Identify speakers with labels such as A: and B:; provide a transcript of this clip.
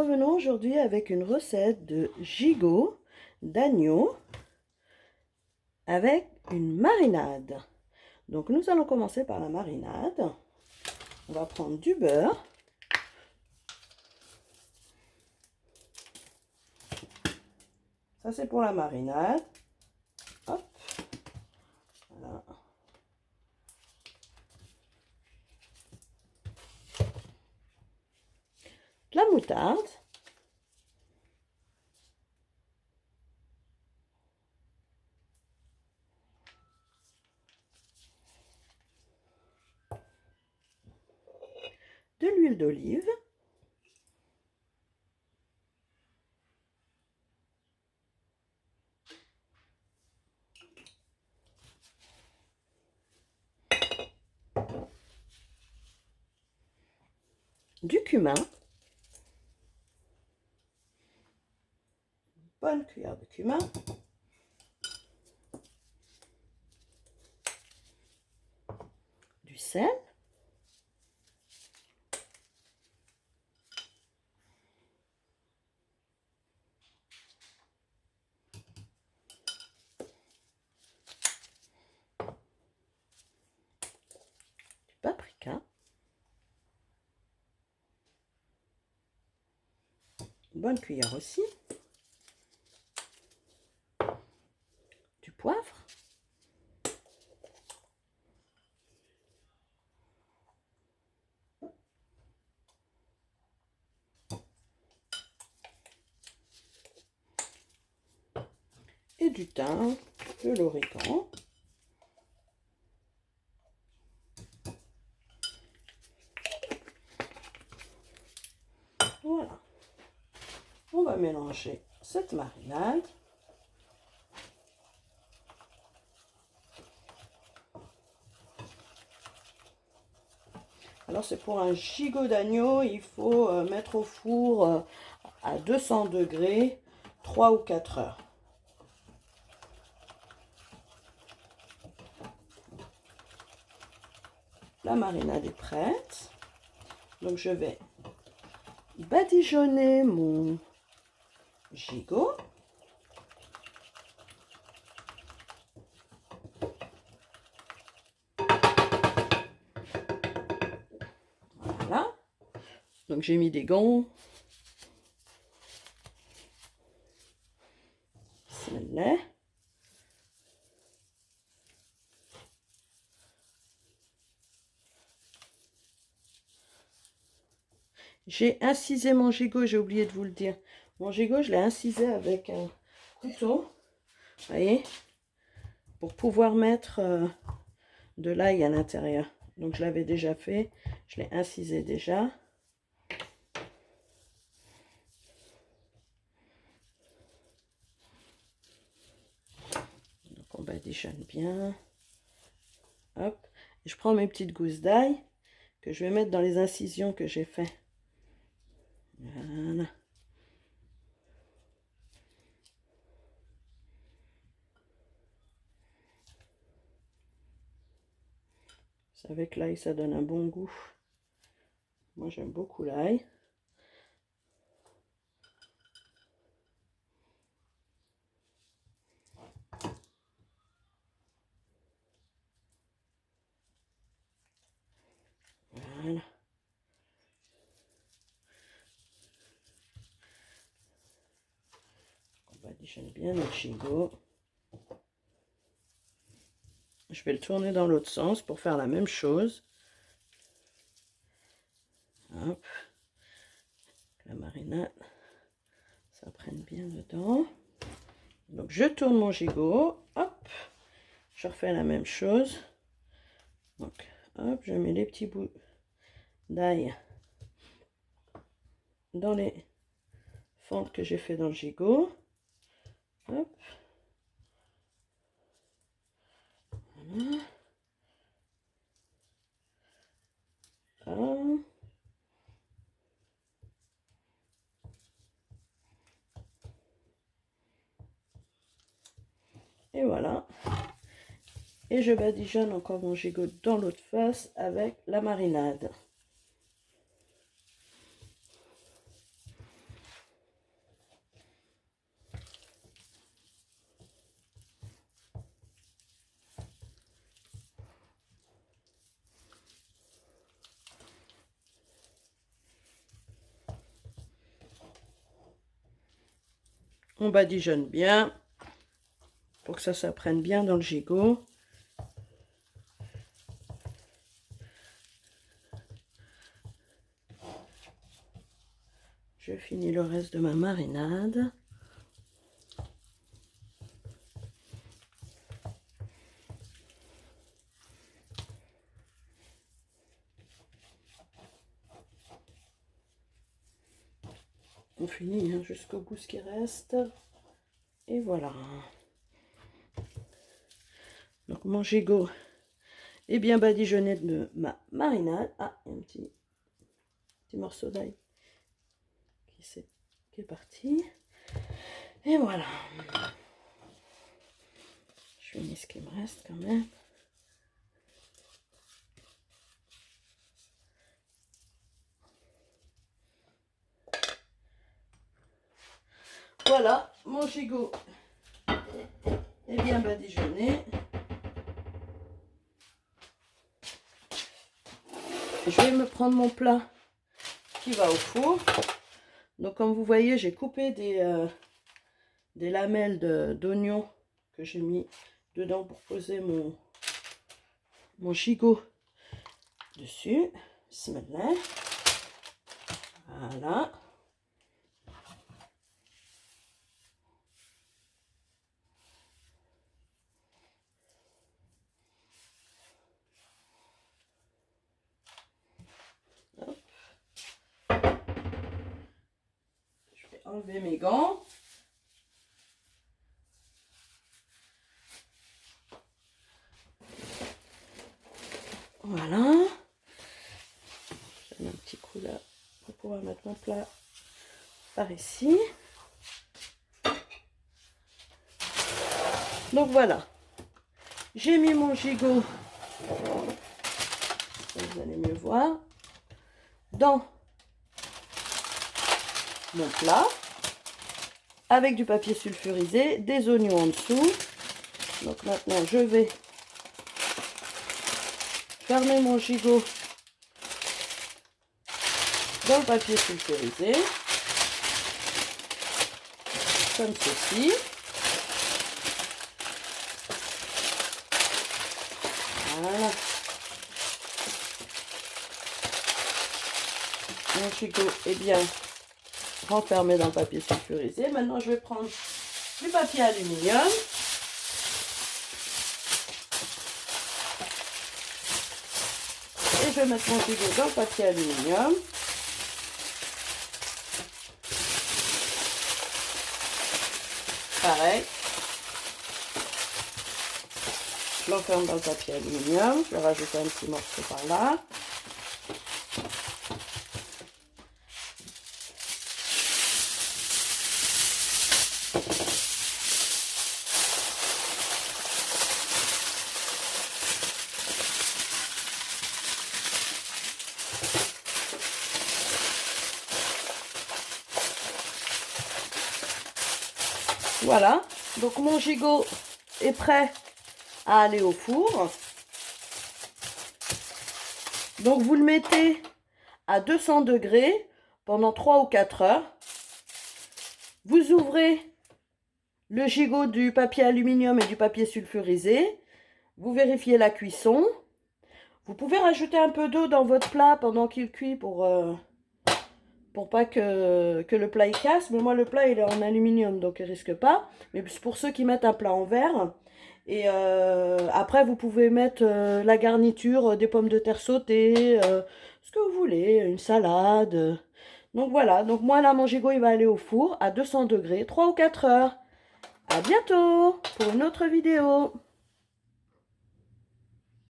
A: revenons aujourd'hui avec une recette de gigot d'agneau avec une marinade. Donc nous allons commencer par la marinade. On va prendre du beurre. Ça c'est pour la marinade. Hop. Voilà. De la moutarde. De l'huile d'olive. Du cumin. Bonne cuillère de cumin. Du sel. Du paprika. Une bonne cuillère aussi. Du poivre. Et du thym, de l'origan. Voilà. On va mélanger cette marinade. Alors c'est pour un gigot d'agneau, il faut mettre au four à 200 degrés 3 ou 4 heures. La marinade est prête. Donc je vais badigeonner mon gigot. Voilà. Donc j'ai mis des gants. Celle-là. J'ai incisé mon gigot, j'ai oublié de vous le dire. Mon gigot, je l'ai incisé avec un couteau. Vous voyez, pour pouvoir mettre de l'ail à l'intérieur. Donc je l'avais déjà fait, je l'ai incisé déjà. Donc on badigeonne bien. Hop. Et je prends mes petites gousses d'ail que je vais mettre dans les incisions que j'ai fait. Voilà. Vous savez que l'ail, ça donne un bon goût. Moi, j'aime beaucoup l'ail. Voilà. On badigeonne bien notre gigot. Je vais le tourner dans l'autre sens pour faire la même chose. Hop. La marinade, ça prenne bien dedans. Donc je tourne mon gigot. Hop. Je refais la même chose. Donc hop, je mets les petits bouts d'ail dans les fentes que j'ai fait dans le gigot. Hop. Voilà. Hop. Et voilà. Et je badigeonne encore mon gigot dans l'autre face avec la marinade. On badigeonne bien pour que ça prenne bien dans le gigot. Je finis le reste de ma marinade. On finit hein, jusqu'au bout ce qui reste. Et voilà. Donc mon gigot est bien badigeonné de ma marinade. Ah, il y a un petit morceau d'ail qui est parti. Et voilà. Je finis ce qui me reste quand même. Voilà, mon gigot est bien badigeonné. Je vais me prendre mon plat qui va au four. Donc comme vous voyez, j'ai coupé des lamelles d'oignon que j'ai mis dedans pour poser mon gigot dessus. Bismillah. Voilà. Hop. Je vais enlever mes gants. Voilà. Je donne un petit coup là pour pouvoir mettre mon plat par ici. Donc voilà. J'ai mis mon gigot, vous allez mieux voir, dans mon plat avec du papier sulfurisé, des oignons en dessous. Donc maintenant je vais fermer mon gigot dans le papier sulfurisé, comme ceci. Voilà. Mon gigot est bien renfermé dans le papier sulfurisé. Maintenant, je vais prendre du papier aluminium. Et je vais mettre mon gigot dans le papier aluminium. Pareil. Je l'enferme dans le papier aluminium. Je vais rajouter un petit morceau par là. Voilà, donc mon gigot est prêt à aller au four. Donc vous le mettez à 200 degrés pendant 3 ou 4 heures. Vous ouvrez le gigot du papier aluminium et du papier sulfurisé. Vous vérifiez la cuisson. Vous pouvez rajouter un peu d'eau dans votre plat pendant qu'il cuit pour pas que le plat il casse. Mais moi le plat il est en aluminium donc il risque pas. Mais pour ceux qui mettent un plat en verre. Et après vous pouvez mettre la garniture, des pommes de terre sautées, ce que vous voulez, une salade. Donc voilà, donc moi là mon gigot il va aller au four à 200 degrés, 3 ou 4 heures. À bientôt pour une autre vidéo.